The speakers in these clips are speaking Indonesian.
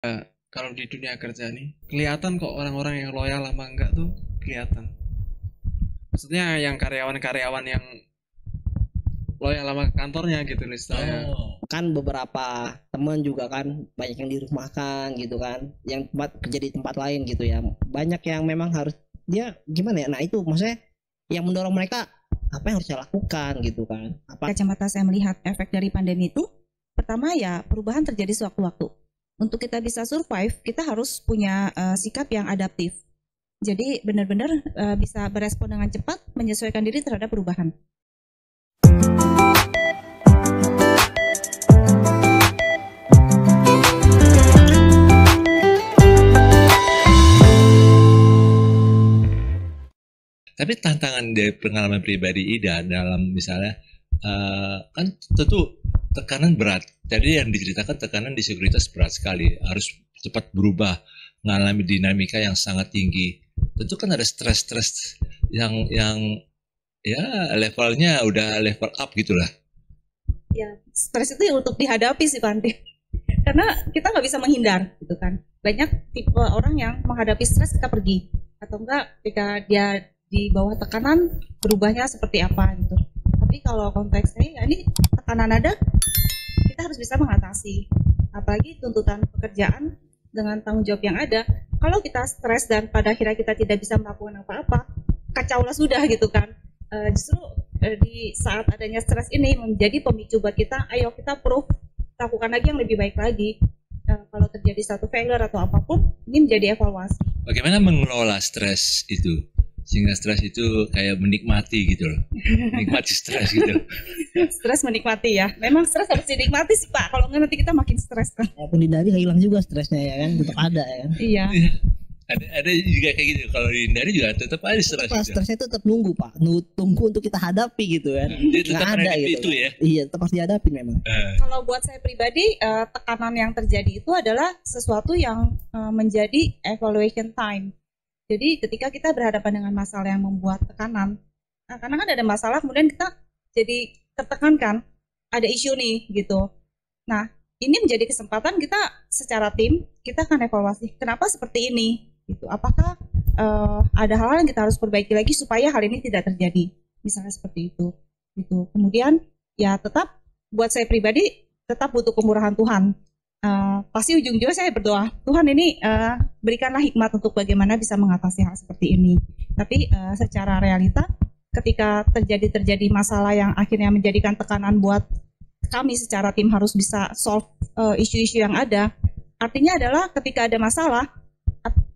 Kalau di dunia kerja nih, kelihatan kok orang-orang yang loyal sama enggak tuh kelihatan. Maksudnya yang karyawan-karyawan yang loyal sama kantornya gitu nih istilahnya. Kan beberapa teman juga kan banyak yang dirumahkan gitu kan, yang tempat kerja di tempat lain gitu ya, banyak yang memang harus dia gimana ya, nah itu maksudnya yang mendorong mereka apa yang harus saya lakukan gitu kan. Kacamata saya melihat efek dari pandemi itu, pertama ya perubahan terjadi sewaktu-waktu. Untuk kita bisa survive, kita harus punya sikap yang adaptif. Jadi benar-benar bisa berespon dengan cepat, menyesuaikan diri terhadap perubahan. Tapi tantangan dari pengalaman pribadi Ida dalam misalnya kan tentu tekanan berat. Jadi yang diceritakan tekanan di sekuritas berat sekali, harus cepat berubah, mengalami dinamika yang sangat tinggi. Tentu kan ada stres-stres yang ya levelnya udah level up gitulah. Ya, stres itu yang untuk dihadapi sih Panti. Karena kita nggak bisa menghindar gitu kan. Banyak tipe orang yang menghadapi stres kita pergi, atau enggak ketika dia di bawah tekanan berubahnya seperti apa gitu. Tapi kalau konteksnya ya ini tekanan ada, kita harus bisa mengatasi. Apalagi tuntutan pekerjaan dengan tanggung jawab yang ada. Kalau kita stres dan pada akhirnya kita tidak bisa melakukan apa-apa, kacaulah sudah gitu kan. Justru di saat adanya stres ini menjadi pemicu buat kita, ayo kita lakukan lagi yang lebih baik lagi. Kalau terjadi satu failure atau apapun, ini menjadi evaluasi. Bagaimana mengelola stres itu? Sehingga stres itu kayak menikmati gitu loh. Menikmati stres gitu. Stres menikmati ya. Memang stres harus dinikmati sih Pak. Kalau nggak nanti kita makin stres kan. Walaupun dihindari hilang juga stresnya ya kan, tetap ada ya kan. Iya. Ada juga kayak gitu. Kalau dihindari juga tetap ada stres. Stresnya itu tetap nunggu Pak, tunggu untuk kita hadapi gitu kan. Dia tetap ada gitu gitu kan. Ya. Iya, tetap harus dihadapi memang. Kalau buat saya pribadi, tekanan yang terjadi itu adalah sesuatu yang menjadi evaluation time. Jadi ketika kita berhadapan dengan masalah yang membuat tekanan, karena kan ada masalah, kemudian kita jadi tertekan kan, ada isu nih gitu. Nah, ini menjadi kesempatan kita secara tim, kita akan evaluasi kenapa seperti ini gitu. Apakah ada hal yang kita harus perbaiki lagi supaya hal ini tidak terjadi, misalnya seperti itu gitu. Kemudian ya tetap buat saya pribadi tetap butuh kemurahan Tuhan. Pasti ujung-ujungnya saya berdoa, Tuhan ini berikanlah hikmat untuk bagaimana bisa mengatasi hal seperti ini. Tapi secara realita, ketika terjadi masalah yang akhirnya menjadikan tekanan buat kami secara tim harus bisa solve isu-isu yang ada, artinya adalah ketika ada masalah,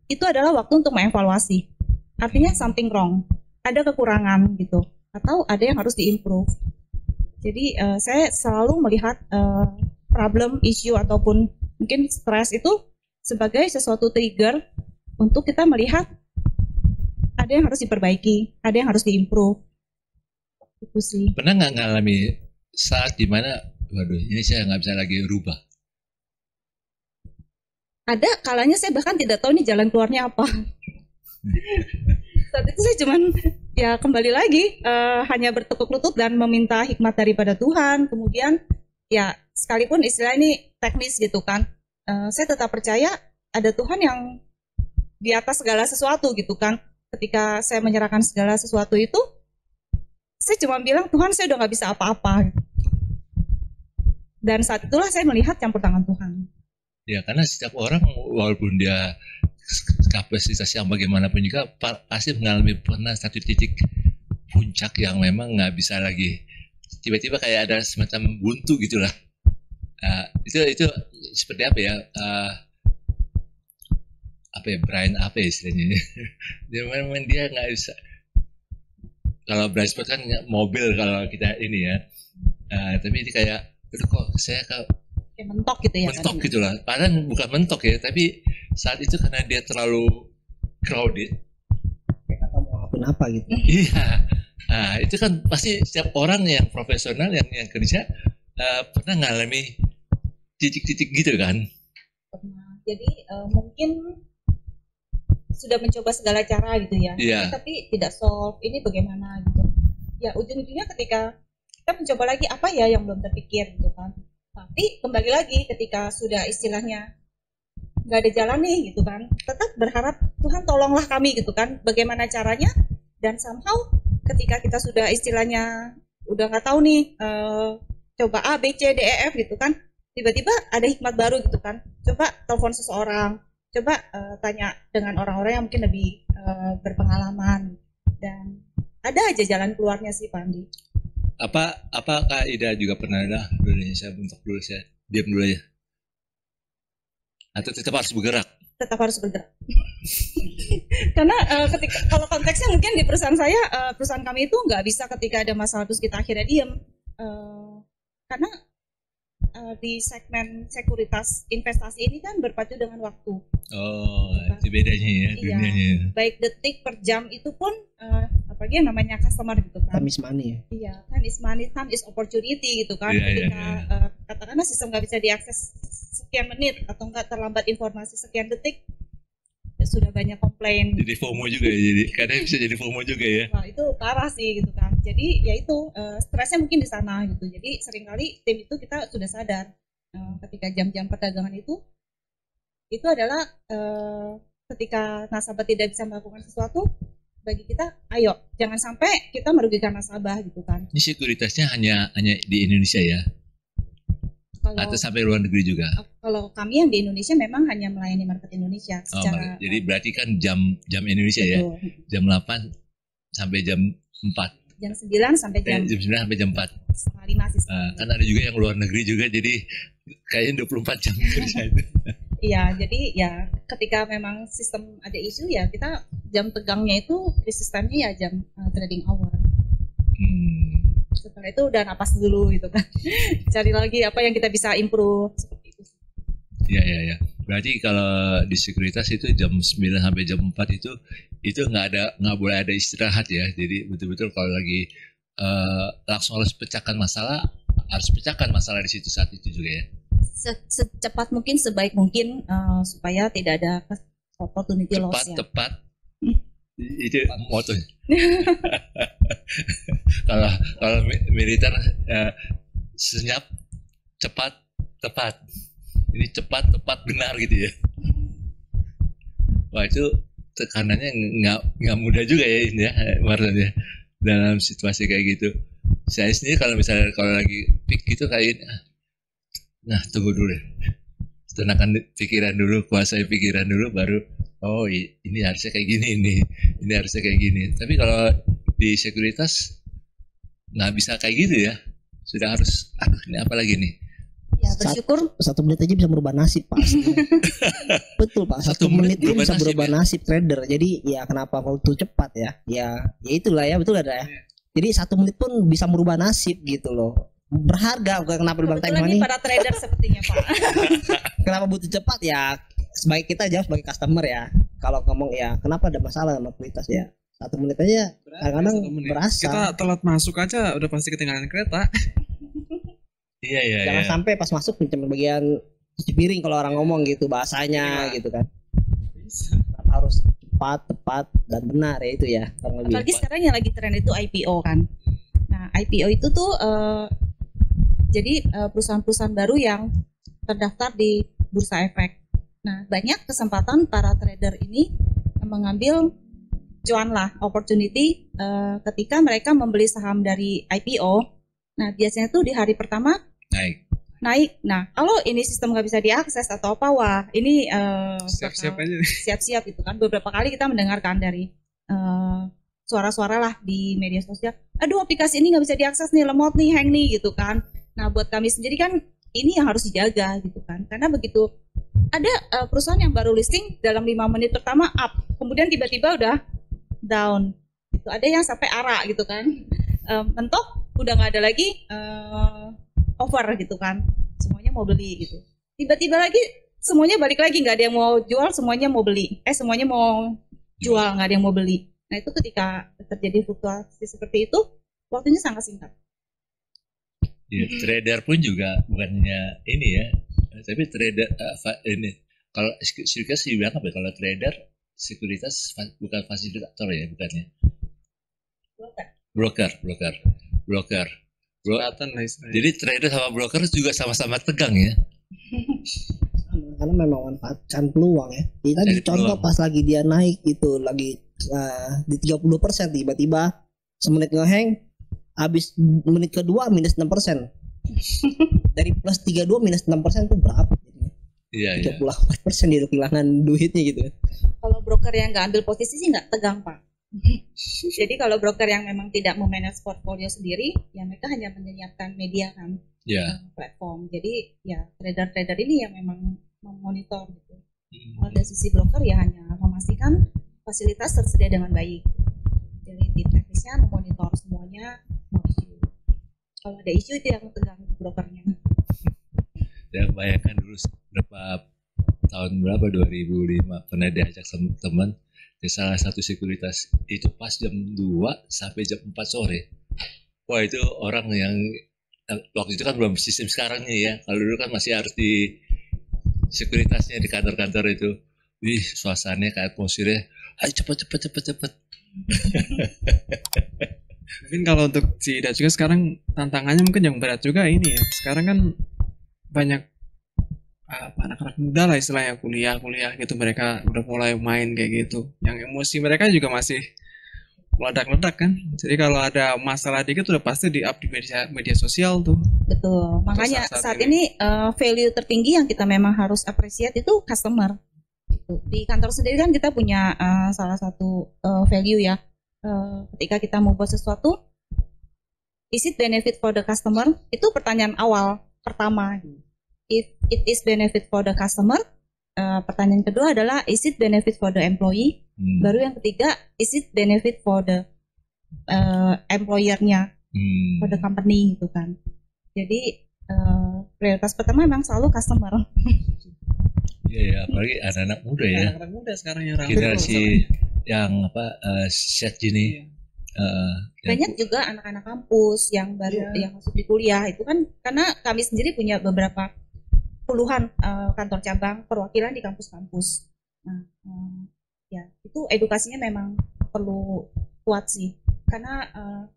itu adalah waktu untuk mengevaluasi. Artinya something wrong, ada kekurangan gitu, atau ada yang harus diimprove. Jadi saya selalu melihat problem, issue, ataupun mungkin stres itu sebagai sesuatu trigger untuk kita melihat ada yang harus diperbaiki, ada yang harus diimprove. Itu sih. Pernah nggak ngalami saat dimana, waduh ini saya nggak bisa lagi rubah? Ada kalanya saya bahkan tidak tahu nih jalan keluarnya apa. Saat itu saya cuman ya kembali lagi hanya bertekuk lutut dan meminta hikmat daripada Tuhan. Kemudian ya sekalipun istilah ini teknis gitu kan, saya tetap percaya ada Tuhan yang di atas segala sesuatu gitu kan. Ketika saya menyerahkan segala sesuatu itu, saya cuma bilang Tuhan saya udah nggak bisa apa-apa. Dan saat itulah saya melihat campur tangan Tuhan. Ya karena setiap orang walaupun dia kapasitas yang bagaimanapun juga pasti mengalami pernah satu titik puncak yang memang nggak bisa lagi, tiba-tiba kayak ada semacam buntu gitulah. Itu seperti apa ya? Brain apa ya istilahnya? Memang dia nggak bisa. Kalau blind spot kan mobil kalau kita ini ya. Tapi ini kayak, kok saya kayak mentok gitu ya. Mentok kan? Gitulah. Padahal bukan mentok ya, tapi saat itu karena dia terlalu crowded. Kayak kata mau ngelakuin apa gitu. Iya. Nah, itu kan pasti setiap orang yang profesional yang kerja pernah ngalami titik-titik gitu kan. Pernah. Jadi mungkin sudah mencoba segala cara gitu ya. Yeah. Tapi tidak solve. Ini bagaimana gitu. Ya ujung-ujungnya ketika kita mencoba lagi apa ya yang belum terpikir gitu kan. Tapi kembali lagi ketika sudah istilahnya nggak ada jalan nih gitu kan, tetap berharap Tuhan tolonglah kami gitu kan, bagaimana caranya, dan somehow ketika kita sudah istilahnya udah nggak tahu nih, coba A B C D E F gitu kan, tiba-tiba ada hikmat baru gitu kan, coba telepon seseorang, coba tanya dengan orang-orang yang mungkin lebih berpengalaman, dan ada aja jalan keluarnya sih Pak Andi. Apakah Ida juga pernah dulu Indonesia untuk dulu saya diam dulu aja? Atau tetap harus bergerak? Tetap harus bergerak. Karena ketika kalau konteksnya mungkin di perusahaan saya, perusahaan kami itu nggak bisa ketika ada masalah terus kita akhirnya diem. Karena di segmen sekuritas investasi ini kan berpacu dengan waktu. Oh, itu bedanya ya dunianya. Iya, baik detik per jam itu pun apalagi yang namanya customer gitu kan. Time is money ya. Iya, time is money, time is opportunity gitu kan. Iya, Ketika iya. katakanlah sistem nggak bisa diakses sekian menit atau nggak terlambat informasi sekian detik, ya sudah banyak komplain. Jadi FOMO juga ya, jadi kadang bisa jadi FOMO juga ya. Wah, itu parah sih gitu kan. Jadi ya itu stresnya mungkin di sana gitu. Jadi seringkali tim itu kita sudah sadar ketika jam-jam perdagangan itu adalah ketika nasabah tidak bisa melakukan sesuatu, bagi kita ayo jangan sampai kita merugikan nasabah gitu kan. Ini sekuritasnya hanya di Indonesia ya? Kalau Atau sampai luar negeri juga? kalau kami yang di Indonesia memang hanya melayani market Indonesia Oh, secara jadi berarti kan jam Indonesia ya? betul. Jam 8 sampai jam 4. Jam 9 sampai jam Jam 9 sampai jam 4. setengah 5 sih. Kan ada juga yang luar negeri juga, jadi kayaknya 24 jam kerja itu. Iya, jadi ya ketika memang sistem ada isu ya kita jam tegangnya itu krisis time-nya ya jam trading hour. Setelah itu udah napas dulu gitu kan. Cari lagi apa yang kita bisa improve seperti itu. Iya. Berarti kalau di sekuritas itu jam 9 sampai jam 4 itu nggak boleh ada istirahat ya. Jadi betul-betul kalau lagi langsung harus pecahkan masalah di situ saat itu juga ya. Secepat mungkin, sebaik mungkin supaya tidak ada opportunity loss ya. Tepat. Itu motonya. kalau militer senyap, cepat, tepat. Ini cepat, tepat, benar gitu ya. Wah, itu tekanannya nggak mudah juga ya ini ya, Marlon ya, dalam situasi kayak gitu. Saya sendiri kalau misalnya lagi peak gitu kayak nah tunggu dulu ya, tenangkan pikiran dulu, kuasai pikiran dulu, baru oh ini harusnya kayak gini, ini harusnya kayak gini. Tapi kalau di sekuritas nggak bisa kayak gitu ya, sudah harus ini apa lagi nih. Ya bersyukur 1 menit aja bisa merubah nasib Pak. Betul Pak, 1 menit itu bisa berubah nasib trader. Jadi ya kenapa waktu cepat ya? Ya itulah ya, betul ada ya. Jadi 1 menit pun bisa merubah nasib gitu loh. Berharga, kenapa dibilang time kebetulan money? ini para trader sepertinya Pak. Kenapa butuh cepat ya? Sebagai kita jawab sebagai customer ya. Kalau ngomong ya kenapa ada masalah sama kualitas ya? 1 menit aja kadang-kadang 1 menit. berasa. Kita telat masuk aja udah pasti ketinggalan kereta. Iya. Jangan sampai pas masuk cuma bagian cuci piring kalau orang ngomong gitu bahasanya gitu kan. Harus cepat, tepat dan benar ya itu ya. Apalagi sekarang yang lagi tren itu IPO kan. Nah IPO itu tuh jadi perusahaan-perusahaan baru yang terdaftar di Bursa Efek. Nah banyak kesempatan para trader ini mengambil cuan lah, opportunity ketika mereka membeli saham dari IPO. Nah biasanya tuh di hari pertama naik. Nah kalau ini sistem nggak bisa diakses atau apa, wah ini Siap-siap aja. siap-siap gitu kan. Beberapa kali kita mendengarkan dari suara-suara lah di media sosial, aduh aplikasi ini nggak bisa diakses nih, lemot nih, hang nih gitu kan. Nah buat kami sendiri kan ini yang harus dijaga gitu kan, karena begitu ada perusahaan yang baru listing dalam 5 menit pertama up, kemudian tiba-tiba udah down gitu. Ada yang sampai arah gitu kan, mentok udah nggak ada lagi over gitu kan, semuanya mau beli gitu. Tiba-tiba lagi semuanya balik lagi, nggak ada yang mau jual, semuanya mau beli. Semuanya mau jual, nggak ada yang mau beli. Nah itu ketika terjadi fluktuasi seperti itu, waktunya sangat singkat. Ya, trader pun juga bukannya ini ya, tapi trader ini kalau sekuritas dibilang apa? Kalau trader sekuritas bukan fasilitator ya, bukannya? Broker. Kelihatan lah istilahnya. Jadi trader sama broker juga sama-sama tegang ya. karena memang manfaatkan peluang ya. Jadi tadi Dari contoh peluang. pas lagi dia naik gitu, lagi di 30%, tiba-tiba semenit ngehang, habis menit kedua minus 6%. Dari plus 32 minus 6% itu berapa? Iya, iya. 38% dia kehilangan duitnya gitu. Kalau broker yang nggak ambil posisi sih nggak tegang, Pak. Jadi kalau broker yang memang tidak memanage portfolio sendiri, ya mereka hanya menyiapkan media kan, Iya. platform. Jadi ya trader-trader ini yang memang memonitor gitu. Kalau dari sisi broker ya hanya memastikan fasilitas tersedia dengan baik. Jadi tim teknisnya memonitor semuanya, no issue. Kalau ada isu itu yang tegang brokernya. Saya bayangkan dulu berapa tahun berapa 2005 pernah diajak sama teman ke salah satu sekuritas itu pas jam 2 sampai jam 4 sore. Wah itu orang yang waktu itu kan belum sistem sekarang nih ya. Kalau dulu kan masih harus di sekuritasnya di kantor-kantor itu. Wih suasananya kayak atmosfernya, ayo cepet. Mungkin kalau untuk si Ida juga sekarang tantangannya mungkin yang berat juga ini ya. Sekarang kan banyak anak-anak muda lah istilahnya kuliah gitu, mereka udah mulai main kayak gitu. Yang emosi mereka juga masih meledak-ledak kan. Jadi kalau ada masalah dikit udah pasti di up di media sosial tuh. Betul. Makanya saat ini value tertinggi yang kita memang harus appreciate itu customer. Gitu. Di kantor sendiri kan kita punya salah satu value ya. Ketika kita mau buat sesuatu, is it benefit for the customer? Itu pertanyaan awal pertama. If it is benefit for the customer, pertanyaan kedua adalah is it benefit for the employee? Baru yang ketiga, is it benefit for the employer-nya, for the company gitu kan. Jadi prioritas pertama memang selalu customer. Iya, apalagi anak-anak muda ya. Anak-anak muda sekarang yang ramai Generasi yang set gini. Banyak juga anak-anak kampus yang baru yang masuk di kuliah itu kan, karena kami sendiri punya beberapa puluhan kantor cabang perwakilan di kampus-kampus. Nah, ya itu edukasinya memang perlu kuat sih, karena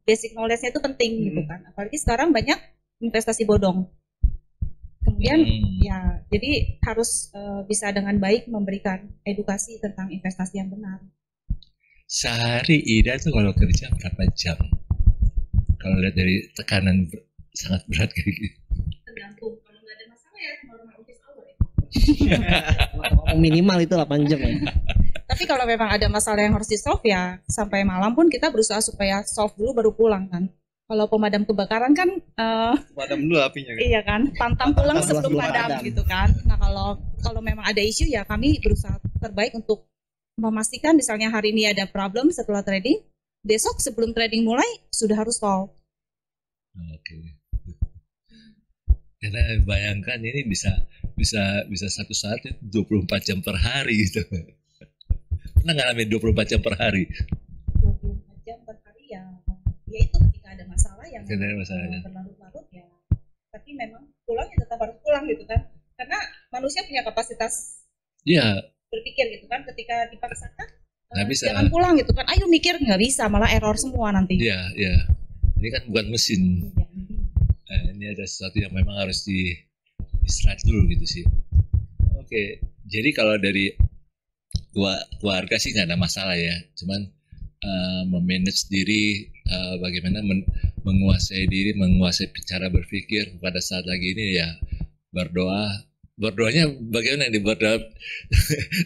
basic knowledge-nya itu penting gitu kan. Apalagi sekarang banyak investasi bodong. Kemudian ya jadi harus bisa dengan baik memberikan edukasi tentang investasi yang benar. Sehari Ida tuh kalau kerja berapa jam? Kalau lihat dari tekanan sangat berat kayak gitu. Tergantung, kalau nggak ada masalah ya normal office hour ya. Minimal itu 8 jam ya. Tapi kalau memang ada masalah yang harus di solve ya sampai malam pun kita berusaha supaya solve dulu baru pulang kan. Kalau pemadam kebakaran kan padam dulu apinya kan. iya kan, pantang pulang sebelum sebelum padam padam. gitu kan. Nah kalau memang ada isu ya kami berusaha terbaik untuk memastikan misalnya hari ini ada problem setelah trading, besok sebelum trading mulai sudah harus solve. Oke. Karena bayangkan ini bisa satu saat itu 24 jam per hari gitu. Pernah ngalamin 24 jam per hari? 24 jam per hari ya itu ketika ada masalah yang Ketika ada masalah. berlarut-larut ya. Tapi memang pulangnya tetap harus pulang gitu kan. Karena manusia punya kapasitas Iya, berpikir gitu kan, ketika dipaksakan nggak bisa. jangan pulang gitu kan, ayo mikir, nggak bisa, malah error semua nanti. Iya. Ini kan bukan mesin. Iya. Ini ada sesuatu yang memang harus di-stretch dulu gitu sih. Oke, jadi kalau dari keluarga sih nggak ada masalah ya. Cuman memanage diri, bagaimana menguasai diri, menguasai cara berpikir pada saat lagi ini ya berdoa. Berdoanya bagaimana nih? Berdoa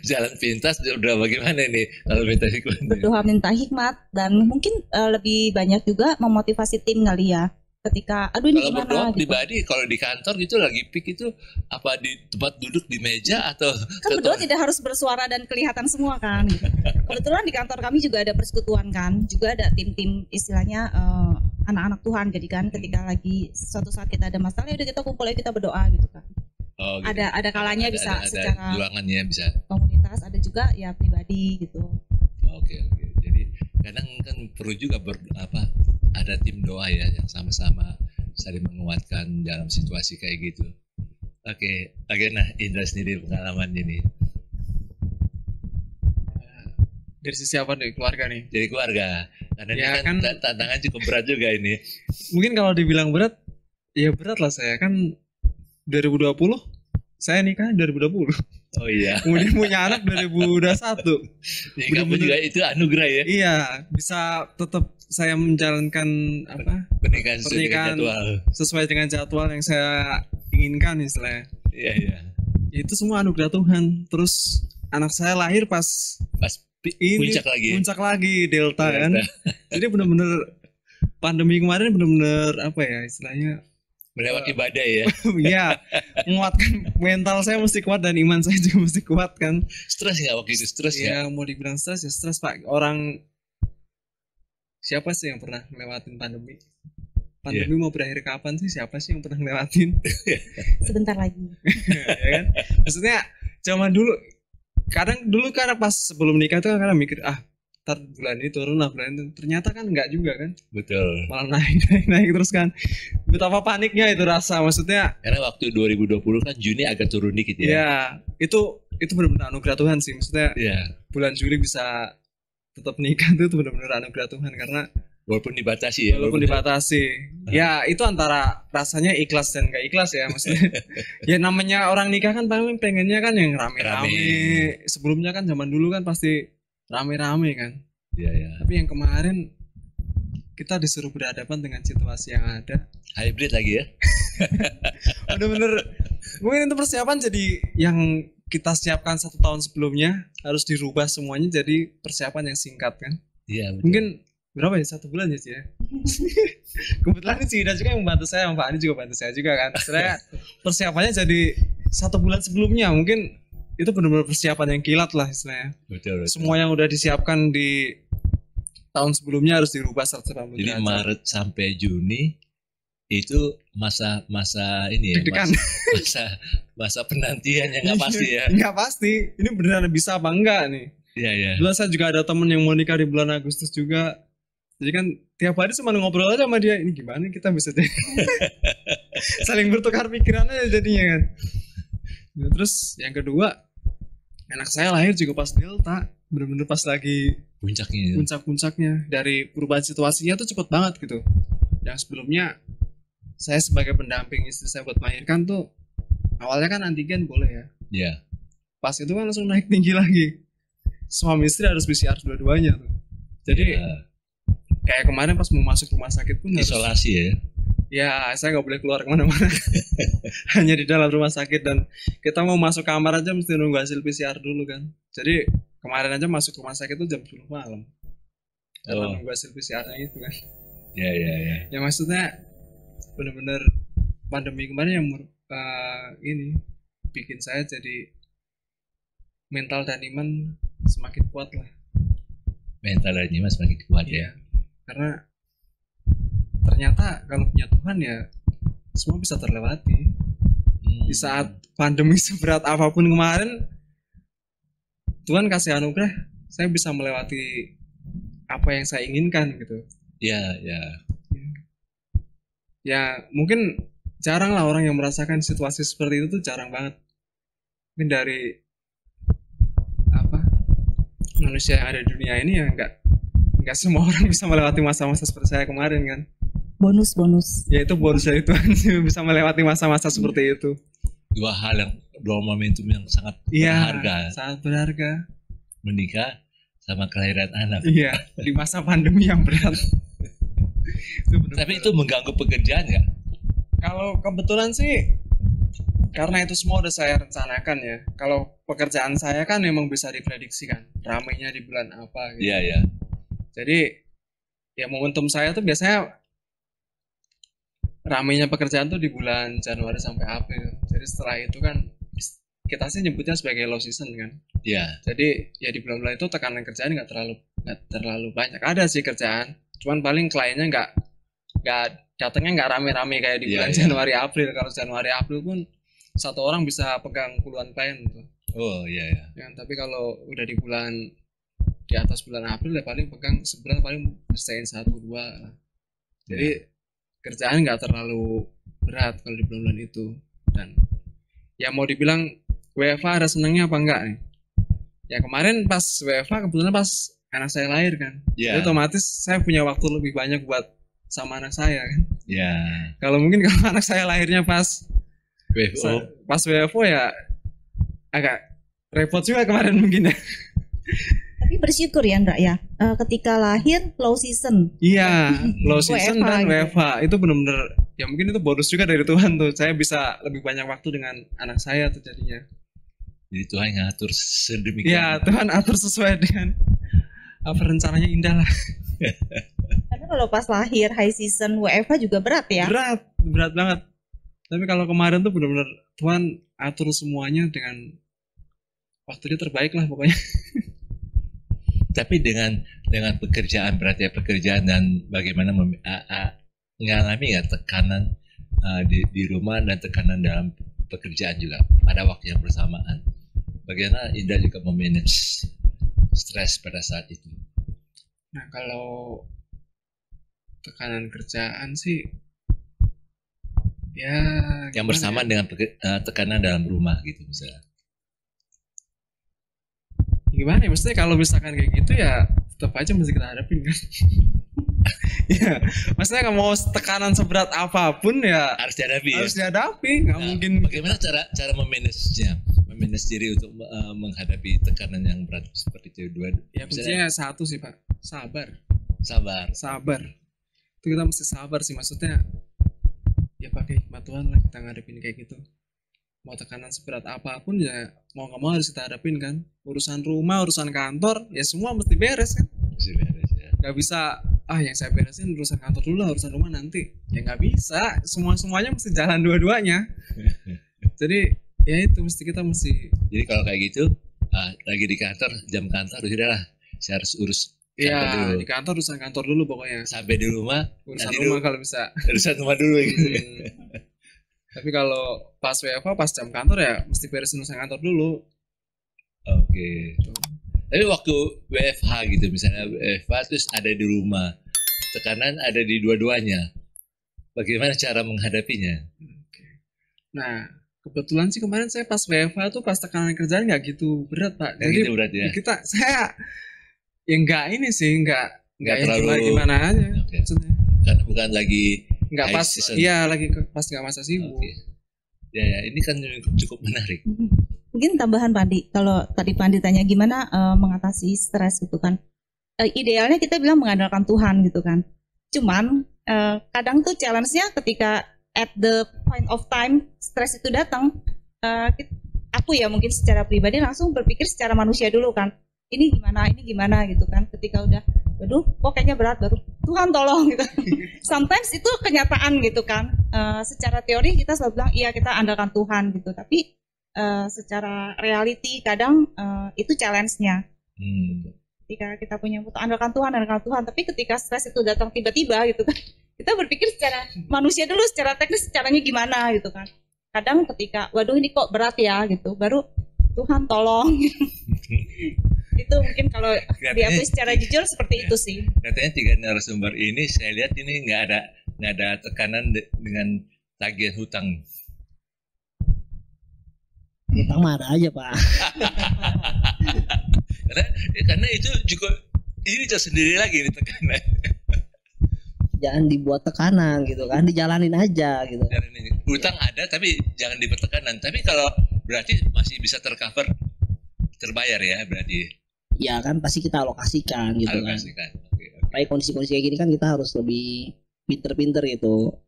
jalan pintas, berdoa bagaimana nih kalau minta hikmat? Berdoa minta hikmat dan mungkin lebih banyak juga memotivasi tim kali ya. Ketika aduh ini Kalau gimana berdoa gitu. pribadi, kalau di kantor gitu lagi peak itu apa di tempat duduk di meja atau Kan berdoa tidak harus bersuara dan kelihatan semua kan gitu. Kebetulan di kantor kami juga ada persekutuan kan, juga ada tim-tim istilahnya anak-anak Tuhan, jadi kan ketika lagi suatu saat kita ada masalah ya udah kita kumpul aja kita berdoa gitu kan. Oh, gitu. Ada kalanya bisa ada secara juangannya bisa. komunitas, ada juga ya pribadi gitu. Oke. Jadi kadang kan perlu juga ada tim doa ya yang sama-sama saling menguatkan dalam situasi kayak gitu. Oke, nah Indra sendiri pengalaman ini Dari sisi apa nih keluarga nih? jadi keluarga. Karena Ya, ini kan kan- tantangan cukup berat juga ini. Mungkin kalau dibilang berat, ya berat lah saya kan 2020 saya nikah 2020. Oh iya. Kemudian punya anak 2021. Jadi kamu juga itu anugerah ya. Iya, bisa tetap saya menjalankan Pernikahan sesuai dengan Pernikahan. jadwal. sesuai dengan jadwal yang saya inginkan istilahnya. Iya iya. Itu semua anugerah Tuhan. Terus anak saya lahir pas Pas ini puncak lagi. puncak lagi Delta Delta. kan. Jadi benar-benar pandemi kemarin benar-benar apa ya istilahnya Melewati badai ya. ya menguatkan mental saya mesti kuat dan iman saya juga mesti kuat kan. Stres nggak waktu itu? Stres nggak? Ya mau dibilang stres ya stres Pak. Orang siapa sih yang pernah ngelewatin pandemi? Pandemi mau berakhir kapan sih? Siapa sih yang pernah ngelewatin? Sebentar lagi. Ya kan? Maksudnya zaman dulu kadang dulu karena pas sebelum nikah tuh kadang mikir ntar bulan ini turun lah bulan ini. Ternyata kan enggak juga kan. Betul. Malah naik terus kan. Betapa paniknya itu rasa. Maksudnya Karena waktu 2020 kan Juni agak turun dikit ya. ya itu benar-benar anugerah Tuhan sih. Maksudnya Iya. bulan Juli bisa tetap nikah itu benar-benar anugerah Tuhan karena Walaupun dibatasi ya. walaupun dibatasi. Ya itu antara rasanya ikhlas dan gak ikhlas ya maksudnya. Ya namanya orang nikah kan paling pengennya kan yang rame-rame. Rame. Sebelumnya kan zaman dulu kan pasti rame-rame kan. Iya ya. Tapi yang kemarin kita disuruh berhadapan dengan situasi yang ada. Hybrid lagi ya. Bener-bener mungkin itu persiapan jadi yang kita siapkan 1 tahun sebelumnya harus dirubah semuanya jadi persiapan yang singkat kan. Iya. betul. Mungkin berapa ya 1 bulan ya Ci ya. Kebetulan ini Cida juga yang membantu saya, Pak Ani juga bantu saya juga kan. Saya persiapannya jadi 1 bulan sebelumnya mungkin itu benar-benar persiapan yang kilat lah istilahnya. Betul. Semua yang udah disiapkan di tahun sebelumnya harus dirubah 180 Jadi derajat. Maret sampai Juni itu masa ini ya. Deg-degan. Masa penantian yang nggak pasti ya. Nggak pasti. Ini beneran bisa apa enggak nih? Iya ya. Dulu saya juga ada temen yang mau nikah di bulan Agustus juga. Jadi kan tiap hari cuma ngobrol aja sama dia. Ini gimana kita bisa jadi saling bertukar pikiran aja jadinya kan. Nah, terus yang kedua, anak saya lahir juga pas Delta. Bener-bener pas lagi Puncaknya itu. puncak-puncaknya. Dari perubahan situasinya tuh cepet banget gitu. Yang sebelumnya saya sebagai pendamping istri saya buat melahirkan tuh awalnya kan antigen boleh ya. Iya. Pas itu kan langsung naik tinggi lagi. Suami istri harus PCR dua-duanya tuh. Jadi Ya, kayak kemarin pas mau masuk rumah sakit pun harus, isolasi ya. ya saya nggak boleh keluar kemana-mana. Hanya di dalam rumah sakit dan kita mau masuk kamar aja mesti nunggu hasil PCR dulu kan. Jadi kemarin aja masuk rumah sakit tuh jam 10 malam. Karena Oh. nunggu hasil PCR-nya itu kan. Ya ya ya. Ya maksudnya bener-bener pandemi kemarin yang ini bikin saya jadi mental dan iman semakin kuat lah. Mental dan iman semakin kuat ya. Iya. Karena ternyata kalau punya Tuhan ya semua bisa terlewati. Di saat pandemi seberat apapun kemarin, Tuhan kasih anugerah, saya bisa melewati apa yang saya inginkan gitu. Ya ya. Ya mungkin jarang lah orang yang merasakan situasi seperti itu tuh jarang banget. Mungkin dari manusia yang ada di dunia ini ya nggak semua orang bisa melewati masa-masa seperti saya kemarin kan. Bonus. Ya itu bonus dari Tuhan sih bisa melewati masa-masa seperti itu. Dua momentum yang sangat Iya, berharga. sangat berharga. Menikah sama kelahiran anak. Iya, di masa pandemi yang berat. Itu benar-benar. Tapi itu mengganggu pekerjaan nggak? Kalau kebetulan sih karena itu semua udah saya rencanakan ya. Kalau pekerjaan saya kan memang bisa diprediksi kan, ramainya di bulan apa gitu. Iya ya. Jadi ya momentum saya tuh biasanya ramainya pekerjaan tuh di bulan Januari sampai April. Jadi setelah itu kan kita sih nyebutnya sebagai low season kan. Iya. Jadi ya di bulan-bulan itu tekanan kerjaan nggak terlalu banyak. Ada sih kerjaan, cuman paling kliennya nggak datangnya nggak rame-rame kayak di Iya, bulan iya. Januari April. Kalau Januari April pun satu orang bisa pegang puluhan klien gitu. Oh iya ya. Ya, tapi kalau udah di atas bulan April ya paling pegang sebulan paling selesaiin 1-2. Jadi kerjaan nggak terlalu berat kalau di bulan-bulan itu. Dan ya mau dibilang WFH ada senangnya apa enggak nih? Ya kemarin pas WFH kebetulan pas anak saya lahir kan. Iya. Jadi otomatis saya punya waktu lebih banyak buat sama anak saya kan. Iya. Kalau mungkin kalau anak saya lahirnya pas WFO. Pas WFO ya agak repot juga kemarin mungkin ya. Tapi bersyukur ya Ndra ya, ketika lahir low season. Iya, low season WFH dan gitu. WFH itu benar-benar ya mungkin itu bonus juga dari Tuhan tuh. Saya bisa lebih banyak waktu dengan anak saya tuh jadinya. Jadi Tuhan ngatur sedemikian. Iya, Tuhan atur sesuai dengan apa rencananya indah lah. Karena kalau pas lahir high season WFH juga berat ya. Berat banget. Tapi kalau kemarin tuh benar-benar Tuhan atur semuanya dengan waktunya terbaik lah pokoknya. Tapi dengan pekerjaan, berarti ya pekerjaan dan bagaimana mengalami ya tekanan di rumah dan tekanan dalam pekerjaan juga pada waktu yang bersamaan. Bagaimana Indah juga memanage stres pada saat itu? Nah, kalau tekanan kerjaan sih ya Yang gimana bersamaan dengan tekanan dalam rumah gitu misalnya. gimana ya, maksudnya kalau misalkan kayak gitu ya tetap aja mesti kita hadapin kan. Ya, maksudnya nggak mau tekanan seberat apapun ya Harus dihadapi harus ya. dihadapi, nggak Nah, mungkin. bagaimana cara memanage diri untuk menghadapi tekanan yang berat seperti itu? Ya kuncinya satu sih Pak, sabar. Sabar. Itu kita mesti sabar sih, maksudnya ya pakai hikmat Tuhan lah kita ngadepin kayak gitu. Mau tekanan seberat apapun ya mau nggak mau harus kita hadapin kan. Urusan rumah, urusan kantor ya semua mesti beres kan. Bisa beres ya. Nggak bisa yang saya beresin urusan kantor dulu lah, urusan rumah nanti. Ya nggak bisa, semuanya mesti jalan dua-duanya. Jadi ya itu kita mesti. Jadi kalau kayak gitu lagi di kantor, jam kantor udah lah, saya harus urus kantor Ya dulu. di kantor urusan kantor dulu pokoknya. Sampai di rumah Urusan nanti rumah dulu. kalau bisa. urusan rumah dulu gitu. Tapi kalau pas WFH pas jam kantor ya mesti beresin urusan kantor dulu. Oke. Tapi waktu WFH gitu misalnya WFH terus ada di rumah, tekanan ada di dua-duanya. Bagaimana cara menghadapinya? Nah kebetulan sih kemarin saya pas WFH tuh pas tekanan kerjaan nggak gitu berat Pak. Kayak Jadi gitu berarti ya. saya ya nggak ini sih nggak Nggak yang terlalu- gimana aja. Oke. Maksudnya Karena bukan lagi nggak high pas, season. iya lagi pas nggak masa sibuk. Oke. Ya, ini kan cukup menarik. Mungkin tambahan Pandi, kalau tadi Pandi tanya gimana mengatasi stres gitu kan. Idealnya kita bilang mengandalkan Tuhan gitu kan. Cuman kadang tuh challenge-nya ketika at the point of time stres itu datang, aku ya mungkin secara pribadi langsung berpikir secara manusia dulu kan. Ini gimana gitu kan. Ketika udah, waduh, kok kayaknya berat, baru Tuhan tolong gitu. Sometimes itu kenyataan gitu kan. Secara teori kita selalu bilang iya kita andalkan Tuhan gitu. Tapi secara reality kadang itu challenge-nya. Ketika kita punya andalkan Tuhan, tapi ketika stres itu datang tiba-tiba gitu kan, kita berpikir secara manusia dulu, secara teknis caranya gimana gitu kan. Kadang ketika waduh ini kok berat ya gitu, baru Tuhan tolong. Itu mungkin kalau diakui secara jujur seperti itu sih. Katanya 3 narasumber ini saya lihat ini nggak ada tekanan dengan tagihan hutang. Utang mah ada aja Pak. karena itu juga ini tersendiri lagi nih tekanan. Jangan dibuat tekanan gitu kan, dijalanin aja gitu. Dan ini hutang ada tapi jangan dipertekanan. Tapi kalau berarti masih bisa tercover, terbayar ya berarti. Ya kan pasti kita alokasikan gitu kan. Alokasikan. Baik kondisi-kondisi kayak gini kan kita harus lebih pinter-pinter gitu.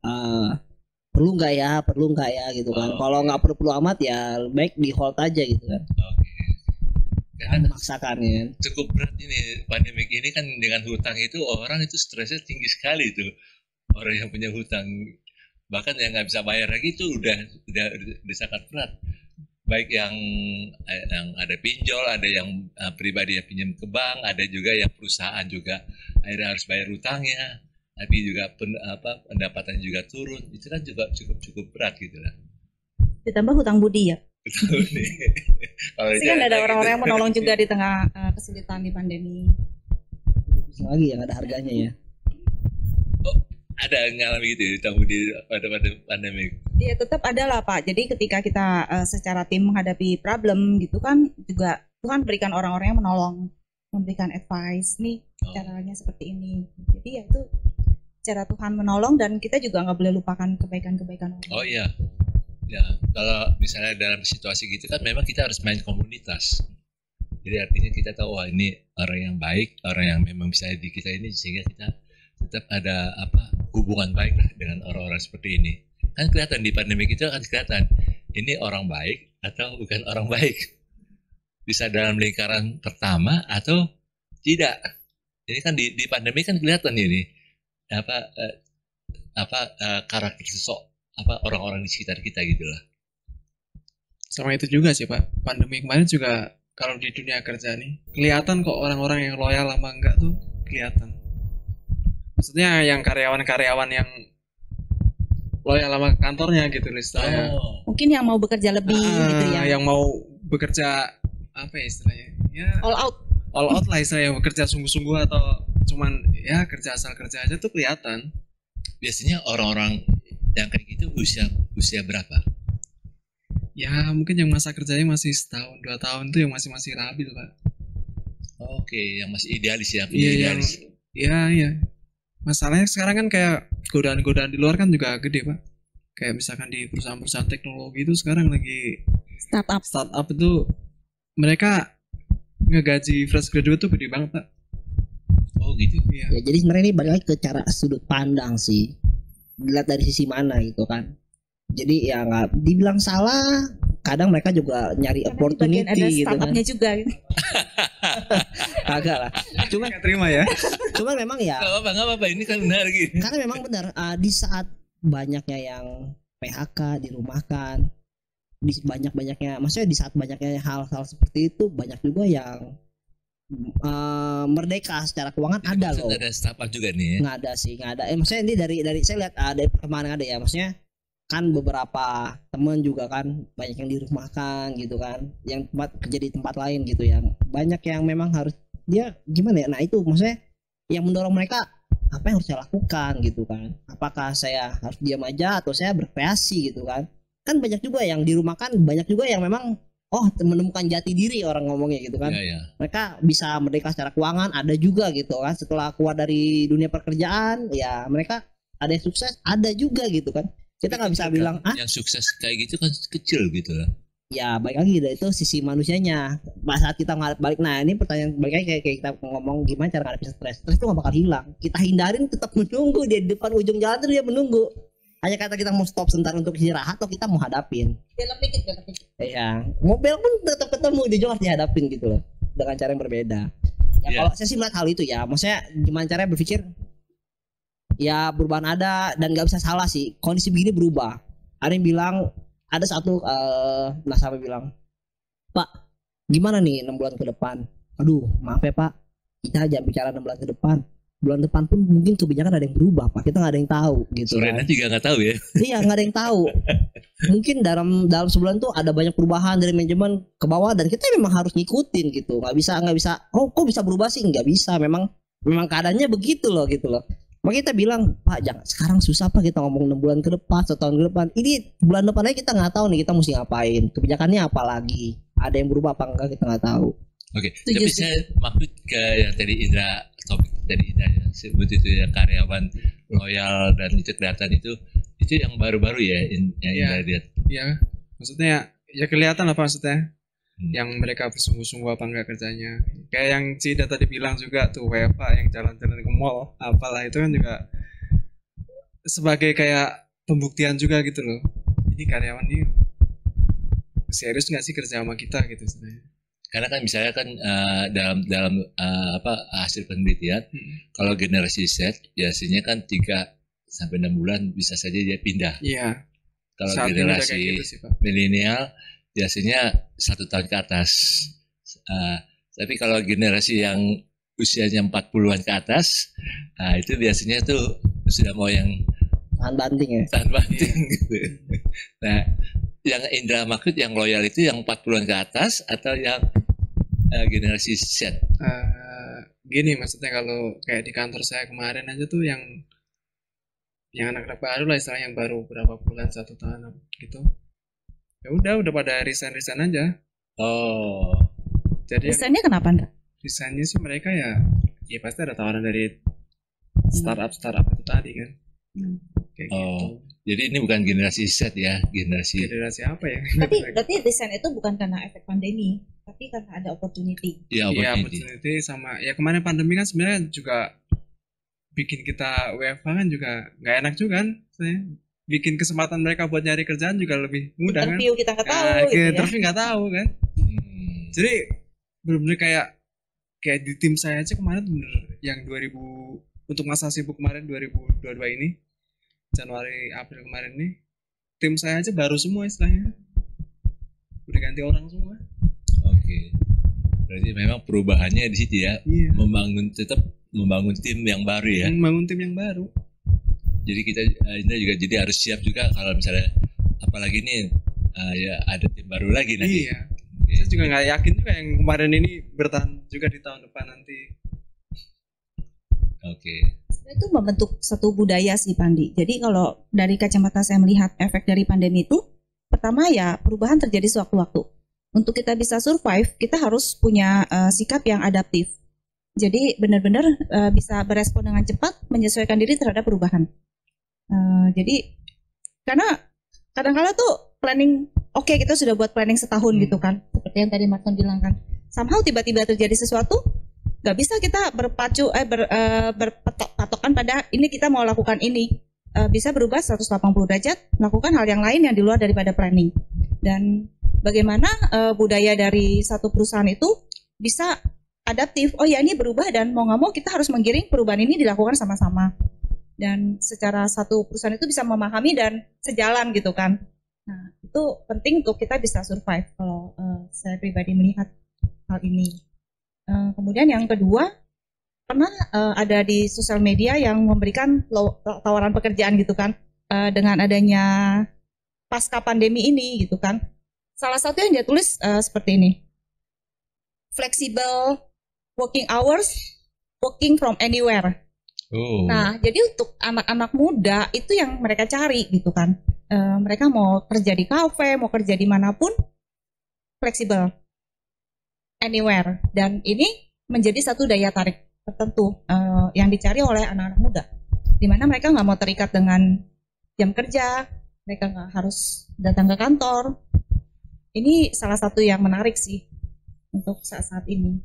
Perlu nggak ya gitu kan. Kalau nggak perlu amat ya baik di hold aja gitu kan. Oke. Karena Memaksakan ya. cukup berat ini pandemik ini kan dengan hutang itu orang itu stresnya tinggi sekali tuh. Orang yang punya hutang bahkan yang nggak bisa bayar lagi itu udah sangat berat. Baik yang ada pinjol, ada yang pribadi yang pinjam ke bank, ada juga yang perusahaan juga akhirnya harus bayar hutangnya, tapi juga pendapatannya juga turun. Itu kan juga cukup berat gitu lah. Ditambah hutang budi ya. Kalau Pasti kan ada orang-orang yang menolong juga di tengah kesulitan di pandemi. Lagi yang ada harganya ya. ada ngalami gitu ya, pada pandemi. Iya tetap ada lah Pak. Jadi ketika kita secara tim menghadapi problem gitu kan juga Tuhan berikan orang-orang yang menolong, memberikan advice nih caranya seperti ini. Jadi ya itu cara Tuhan menolong dan kita juga nggak boleh lupakan kebaikan-kebaikan orang. Oh iya. Ya, kalau misalnya dalam situasi gitu kan memang kita harus main komunitas. Jadi artinya kita tahu wah ini orang yang baik, orang yang memang bisa di kita ini sehingga kita tetap ada hubungan baik lah dengan orang-orang seperti ini. Kan kelihatan di pandemi kita kan kelihatan ini orang baik atau bukan orang baik. Bisa dalam lingkaran pertama atau tidak. Ini kan di pandemi kan kelihatan ini karakter orang-orang di sekitar kita gitu lah. Sama itu juga sih Pak, pandemi kemarin juga kalau di dunia kerja nih kelihatan kok orang-orang yang loyal sama enggak tuh kelihatan. Maksudnya yang karyawan-karyawan yang loyal sama kantornya gitu istilahnya. Mungkin yang mau bekerja lebih gitu ya. Yang mau bekerja apa ya istilahnya? Ya all out lah istilahnya, bekerja sungguh-sungguh atau cuman ya kerja asal kerja aja tuh kelihatan. Biasanya orang-orang yang kayak gitu usia berapa? Ya mungkin yang masa kerjanya masih setahun 2 tahun tuh yang masih labil Pak. Oke, yang masih idealis ya. Iya Idealis. Iya. Masalahnya sekarang kan kayak godaan-godaan di luar kan juga gede Pak. Kayak misalkan di perusahaan-perusahaan teknologi itu sekarang lagi startup itu mereka ngegaji fresh graduate tuh gede banget Pak. Oh gitu. Iya. Ya, jadi sebenarnya ini balik lagi ke cara sudut pandang sih, dilihat dari sisi mana gitu kan. Jadi ya nggak dibilang salah, kadang mereka juga nyari Karena opportunity di bagian ada gitu kan. startupnya juga gitu. Kagak lah. Cuma Nggak terima ya. cuma memang ya Nggak apa-apa, ini kan benar gitu. karena memang benar di saat banyaknya yang PHK, dirumahkan, di banyak-banyaknya, maksudnya di saat banyaknya hal-hal seperti itu, banyak juga yang merdeka secara keuangan. Jadi ada maksud loh. ada startup juga nih ya. Nggak ada sih, nggak ada. Maksudnya ini dari saya lihat ada perkembangan yang ada ya, maksudnya kan beberapa temen juga kan banyak yang dirumahkan gitu kan, yang kerja di tempat lain gitu ya, banyak yang memang harus dia gimana ya, nah itu maksudnya yang mendorong mereka apa yang harus saya lakukan gitu kan, apakah saya harus diam aja atau saya berkreasi gitu kan banyak juga yang dirumahkan, banyak juga yang memang menemukan jati diri orang ngomongnya gitu kan. Iya. Mereka bisa merdeka secara keuangan, ada juga gitu kan, setelah keluar dari dunia pekerjaan ya mereka ada yang sukses, ada juga gitu kan. Kita nggak bisa bilang Yang sukses kayak gitu kan kecil gitu lah. ya baik lagi itu sisi manusianya. Saat kita ngadep balik, nah ini pertanyaan balik lagi kayak kita ngomong gimana cara ngadepin stres itu nggak bakal hilang, kita hindarin, tetap menunggu dia di depan ujung jalan tuh, dia menunggu, hanya kata kita mau stop sebentar untuk istirahat atau kita mau hadapin. Belok dikit. Ya mobil pun tetap ketemu di jalan, harus dihadapin gitu loh, dengan cara yang berbeda ya. Kalau saya sih melihat hal itu ya, maksudnya gimana caranya berpikir ya, perubahan ada dan nggak bisa salah sih, kondisi begini berubah. Ada yang bilang, ada satu nasabah bilang, Pak gimana nih 6 bulan ke depan? Aduh maaf ya Pak, kita jangan bicara 6 bulan ke depan, bulan depan pun mungkin kebijakan ada yang berubah Pak, kita nggak ada yang tahu gitu. Sorena juga nggak tahu ya. Iya, nggak ada yang tahu. Mungkin dalam sebulan tuh ada banyak perubahan dari manajemen ke bawah dan kita memang harus ngikutin gitu. Nggak bisa kok bisa berubah sih, nggak bisa, memang keadaannya begitu loh gitu loh. Makanya kita bilang, Pak jangan sekarang, susah Pak kita ngomong 6 bulan ke depan, setahun ke depan. Ini bulan depan aja kita nggak tahu nih kita mesti ngapain, kebijakannya apa lagi, ada yang berubah apa enggak kita nggak tahu. Oke, tapi saya maksud ke yang tadi Indra, topik tadi Indra yang sebut itu yang karyawan loyal dan itu kelihatan itu yang baru-baru ya yang Indra lihat. Iya, maksudnya ya kelihatan apa maksudnya. Yang mereka bersungguh-sungguh apa enggak kerjanya. Kayak yang Cida tadi bilang juga tuh, WFA yang jalan-jalan ke mall, apalah itu kan juga sebagai kayak pembuktian juga gitu loh. Ini karyawan ini serius nggak sih kerja sama kita gitu sebenarnya. Karena kan misalnya kan dalam hasil penelitian, kalau generasi Z biasanya kan 3-6 bulan bisa saja dia pindah. Iya. Kalau Saat ini udah generasi kayak gitu sih, Pak. milenial biasanya 1 tahun ke atas. Tapi kalau generasi yang usianya 40-an ke atas, itu biasanya tuh sudah mau yang Tahan banting ya. tahan banting gitu. Nah, yang Indra maksud yang loyal itu yang 40-an ke atas atau yang generasi Z? Gini maksudnya, kalau kayak di kantor saya kemarin aja tuh yang anak-anak baru lah istilahnya, yang baru berapa bulan, 1 tahun gitu, ya udah pada resign aja. Oh, Jadi Desainnya kenapa, Ndra? resignnya sih mereka ya pasti ada tawaran dari startup itu tadi kan, kayak gitu. Jadi ini bukan generasi Z ya, generasi. Generasi apa ya? Tapi berarti desain itu bukan karena efek pandemi, tapi karena ada opportunity. Ya, Iya, opportunity. opportunity sama ya kemarin pandemi kan sebenarnya juga bikin kita WFH kan juga nggak enak juga kan. Saya bikin kesempatan mereka buat nyari kerjaan juga lebih mudah kan. Interview kita nggak tahu Nah, gitu ya. interview nggak tahu kan. Jadi bener-bener kayak di tim saya aja kemarin bener yang 2000 untuk masa sibuk kemarin 2022 ini Januari April kemarin nih tim saya aja baru semua istilahnya udah ganti orang semua. Oke. Berarti memang perubahannya di situ ya, Iya. tetap membangun tim yang baru ya. Membangun tim yang baru. Jadi kita juga jadi harus siap juga kalau misalnya apalagi nih ya ada tim baru lagi nanti. Iya. Oke. Saya juga nggak yakin juga yang kemarin ini bertahan juga di tahun depan nanti. Oke. Itu membentuk satu budaya sih Pandi. Jadi kalau dari kacamata saya melihat efek dari pandemi itu, pertama ya perubahan terjadi sewaktu-waktu. Untuk kita bisa survive, kita harus punya sikap yang adaptif. Jadi benar-benar bisa berespon dengan cepat, menyesuaikan diri terhadap perubahan. Jadi karena kadang-kadang tuh planning, oke, kita sudah buat planning setahun gitu kan, seperti yang tadi Martin bilang kan. Somehow tiba-tiba terjadi sesuatu, nggak bisa kita berpatokan pada ini kita mau lakukan ini. Bisa berubah 180 derajat, melakukan hal yang lain yang di luar daripada planning. Dan bagaimana budaya dari satu perusahaan itu bisa adaptif. Oh ya, ini berubah dan mau nggak mau kita harus menggiring perubahan ini dilakukan sama-sama. Dan secara satu perusahaan itu bisa memahami dan sejalan gitu kan. Nah, itu penting untuk kita bisa survive kalau saya pribadi melihat hal ini. Kemudian yang kedua, pernah ada di sosial media yang memberikan tawaran pekerjaan gitu kan, dengan adanya pasca pandemi ini gitu kan. Salah satu yang dia tulis seperti ini, flexible working hours, working from anywhere. Oh. Nah, jadi untuk anak-anak muda itu yang mereka cari gitu kan. Mereka mau kerja di kafe, mau kerja di manapun, fleksibel, anywhere. Dan ini menjadi satu daya tarik tertentu yang dicari oleh anak-anak muda. Dimana mereka nggak mau terikat dengan jam kerja, mereka nggak harus datang ke kantor. Ini salah satu yang menarik sih untuk saat-saat ini.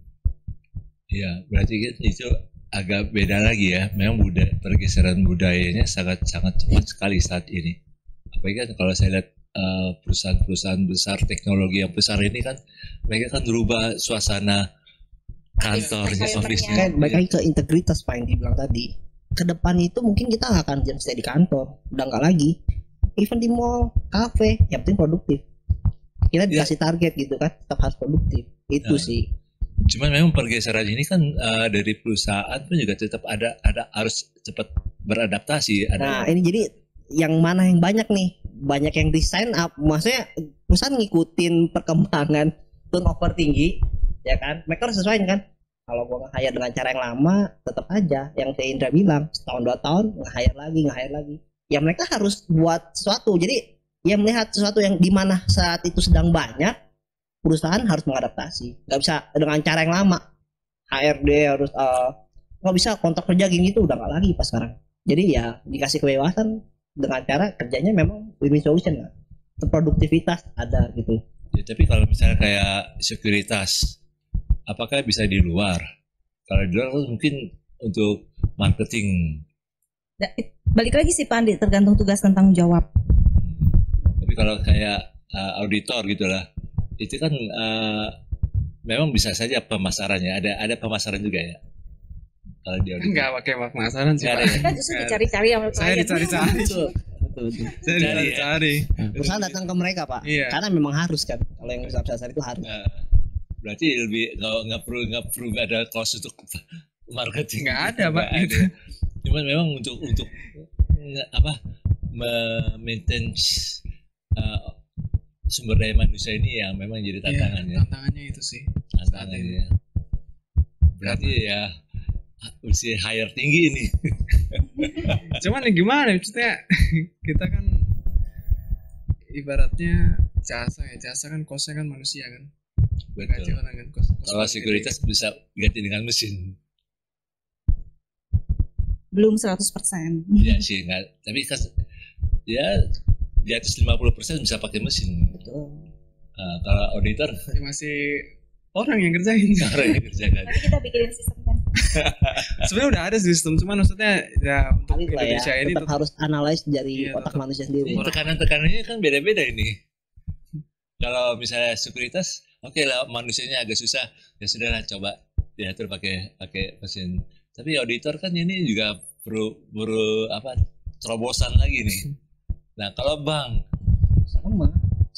Iya, berarti itu agak beda lagi ya. Memang pergeseran budayanya sangat-sangat cepat sekali saat ini. Apalagi kan kalau saya lihat perusahaan-perusahaan besar teknologi yang besar ini kan mereka kan berubah suasana kantornya, office-nya. Kayak balik lagi ke integritas Pak yang dibilang tadi. Ke depan itu mungkin kita nggak akan jam stay di kantor, udah nggak lagi. Even di mall, kafe, yang penting produktif. Kita dikasih target gitu kan, tetap harus produktif. Itu sih. Cuman memang pergeseran ini kan dari perusahaan pun juga tetap ada harus cepat beradaptasi. Nah ini jadi yang mana yang banyak nih? Banyak yang design up, maksudnya perusahaan ngikutin perkembangan turnover tinggi, ya kan? Mereka harus sesuaiin kan? Kalau gua nge-hire dengan cara yang lama, tetap aja yang Teh Indra bilang, setahun 2 tahun nge-hire lagi. Ya mereka harus buat sesuatu. Jadi ya melihat sesuatu yang dimana saat itu sedang banyak, perusahaan harus mengadaptasi. Nggak bisa dengan cara yang lama. HRD harus nggak bisa kontrak kerja gini gitu, udah nggak lagi pas sekarang. Jadi ya dikasih kebebasan dengan cara kerjanya memang win-win solution kan. Produktivitas ada gitu. Ya, tapi kalau misalnya kayak sekuritas, apakah bisa di luar? Kalau di luar mungkin untuk marketing. Balik lagi sih Pandi, tergantung tugas dan tanggung jawab. Tapi kalau kayak auditor gitulah, itu kan memang bisa saja pemasarannya. Ada pemasaran juga ya. Kalau di auditor. Enggak pakai pemasaran sih. Nggak Pak. ada. Kita justru dicari-cari sama Saya klien. dicari-cari. Betul. Saya dicari-cari. Perusahaan datang ke mereka Pak. Iya. Karena memang harus kan. Kalau yang usaha besar itu harus. Berarti lebih nggak perlu ada cost untuk marketing. Nggak ada, Pak. Nggak ada. Cuman memang untuk maintain sumber daya manusia ini yang memang jadi tantangannya. Iya, tantangannya itu sih. Tantangannya. Berarti ya usia hire tinggi ini. Cuman ya gimana maksudnya kita kan ibaratnya jasa kan kosnya kan manusia kan. Gaji Betul. orang kan kos. Kalau sekuritas bisa ganti dengan mesin. Belum 100%. Ya sih nggak. Tapi kan ya di atas 50% bisa pakai mesin. Betul. Kalau auditor Ya, masih orang yang kerjain. orang yang kerjakan. Nanti kita bikinin sistemnya. Sebenarnya udah ada sistem, cuman maksudnya ya untuk Valid lah ya, Indonesia ini tetap harus analis dari Iya, otak tetap. manusia sendiri. Tekanan-tekanannya kan beda-beda ini. Kalau misalnya sekuritas, oke lah manusianya agak susah, ya sudahlah coba diatur pakai mesin. Tapi auditor kan ini juga perlu apa terobosan lagi nih. Nah kalau bank,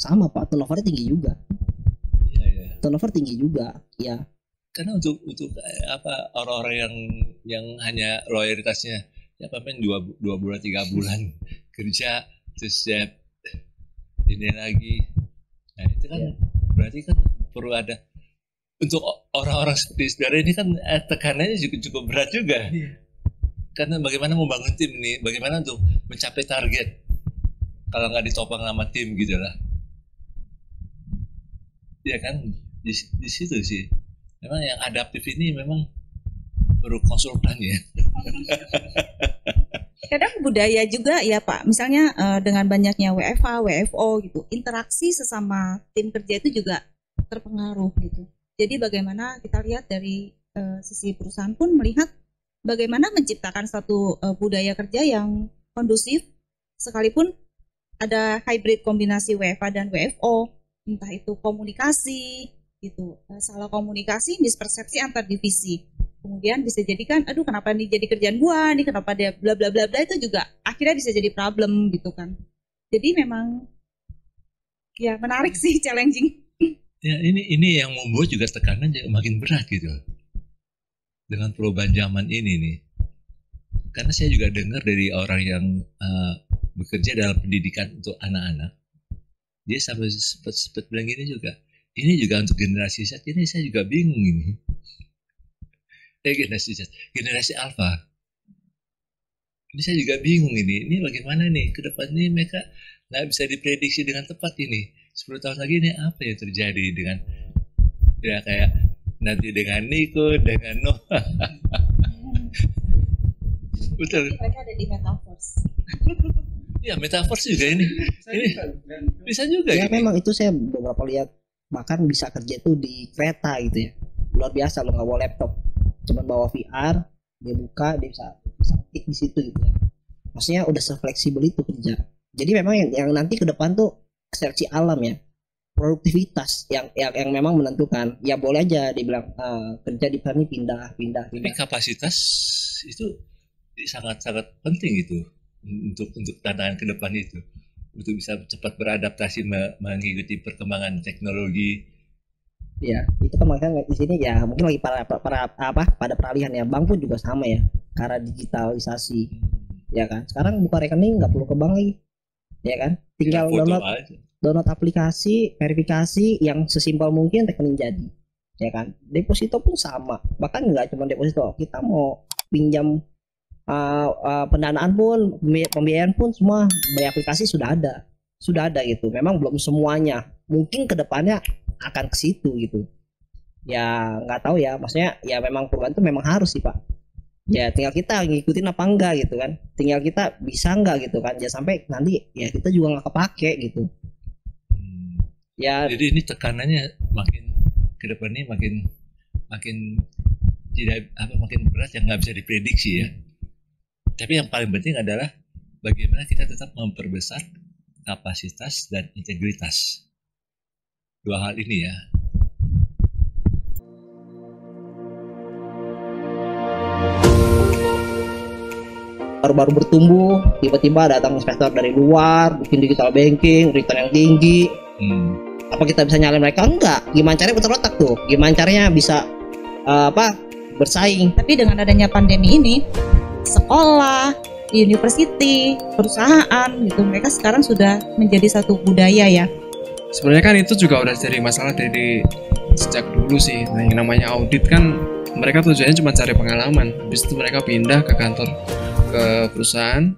Sama Pak, turnover tinggi juga. ya. Turnover tinggi juga, ya. Karena untuk apa orang-orang yang hanya loyalitasnya ya paling 2 bulan 3 bulan kerja terus ya ini lagi. Nah itu kan berarti kan perlu ada untuk orang-orang seperti saudara ini kan tekanannya cukup berat juga. Karena bagaimana membangun tim ini, bagaimana untuk mencapai target kalau nggak ditopang sama tim gitu lah. Ya kan di situ sih. Memang yang adaptif ini memang perlu konsultan ya. Kadang budaya juga ya Pak, misalnya dengan banyaknya WFH, WFO gitu, interaksi sesama tim kerja itu juga terpengaruh gitu. Jadi bagaimana kita lihat dari sisi perusahaan pun melihat bagaimana menciptakan satu budaya kerja yang kondusif, sekalipun ada hybrid kombinasi WFH dan WFO, entah itu komunikasi gitu, salah komunikasi, mispersepsi antar divisi. Kemudian bisa jadikan, aduh kenapa ini jadi kerjaan gua, nih kenapa dia bla bla bla bla, itu juga akhirnya bisa jadi problem gitu kan. Jadi memang ya menarik sih, challenging. Ya ini yang membuat juga tekanan juga makin berat gitu. Dengan perubahan zaman ini nih. Karena saya juga dengar dari orang yang bekerja dalam pendidikan untuk anak-anak. Dia sampai sempat bilang gini juga. Ini juga untuk generasi Z ini saya juga bingung ini. Generasi Z, generasi Alpha. Ini saya juga bingung ini. Ini bagaimana nih ke depan ini mereka nggak bisa diprediksi dengan tepat ini. 10 tahun lagi ini apa yang terjadi dengan ya kayak nanti dengan Niko, dengan Noah. Betul. Mereka ada di metaverse. Ya metaverse juga ini. Ini bisa juga. Ya ini. memang itu saya beberapa lihat, bahkan bisa kerja tuh di kereta gitu ya. Luar biasa, lo nggak bawa laptop, cuma bawa VR, dia buka, dia bisa ketik di situ gitu ya. Maksudnya udah se-fleksibel itu kerja. Jadi memang yang nanti ke depan tuh seleksi alam ya, produktivitas yang memang menentukan. Ya boleh aja dibilang kerja di sana pindah. Tapi kapasitas itu sangat-sangat penting itu untuk tantangan ke depan itu. Untuk bisa cepat beradaptasi mengikuti perkembangan teknologi. Ya, itu kan makanya di sini ya mungkin lagi pada peralihan ya. Bank pun juga sama ya, karena digitalisasi. Ya kan. Sekarang buka rekening nggak perlu ke bank lagi. Ya kan? Tinggal download aplikasi, verifikasi yang sesimpel mungkin rekening jadi. Ya kan? Deposito pun sama. Bahkan nggak cuma deposito, kita mau pinjam pendanaan pun, pembiayaan pun semua by aplikasi sudah ada gitu. Memang belum semuanya, mungkin kedepannya akan ke situ gitu. Ya nggak tahu ya, maksudnya ya memang perubahan itu memang harus sih Pak. Ya tinggal kita ngikutin apa enggak gitu kan, tinggal kita bisa enggak gitu kan, ya sampai nanti ya kita juga nggak kepake gitu. Ya jadi ini tekanannya makin ke depan ini makin tidak makin berat yang nggak bisa diprediksi ya. Tapi yang paling penting adalah bagaimana kita tetap memperbesar kapasitas dan integritas. 2 hal ini ya. baru bertumbuh, tiba-tiba datang investor dari luar, bikin digital banking, return yang tinggi. Apa kita bisa nyalain mereka? Enggak. Gimana caranya putar otak tuh? Gimana caranya bisa bersaing? Tapi dengan adanya pandemi ini, sekolah, university, perusahaan gitu, mereka sekarang sudah menjadi satu budaya ya. Sebenarnya kan itu juga udah jadi masalah dari sejak dulu sih. Nah, yang namanya audit kan mereka tujuannya cuma cari pengalaman. Habis itu mereka pindah ke kantor, ke perusahaan,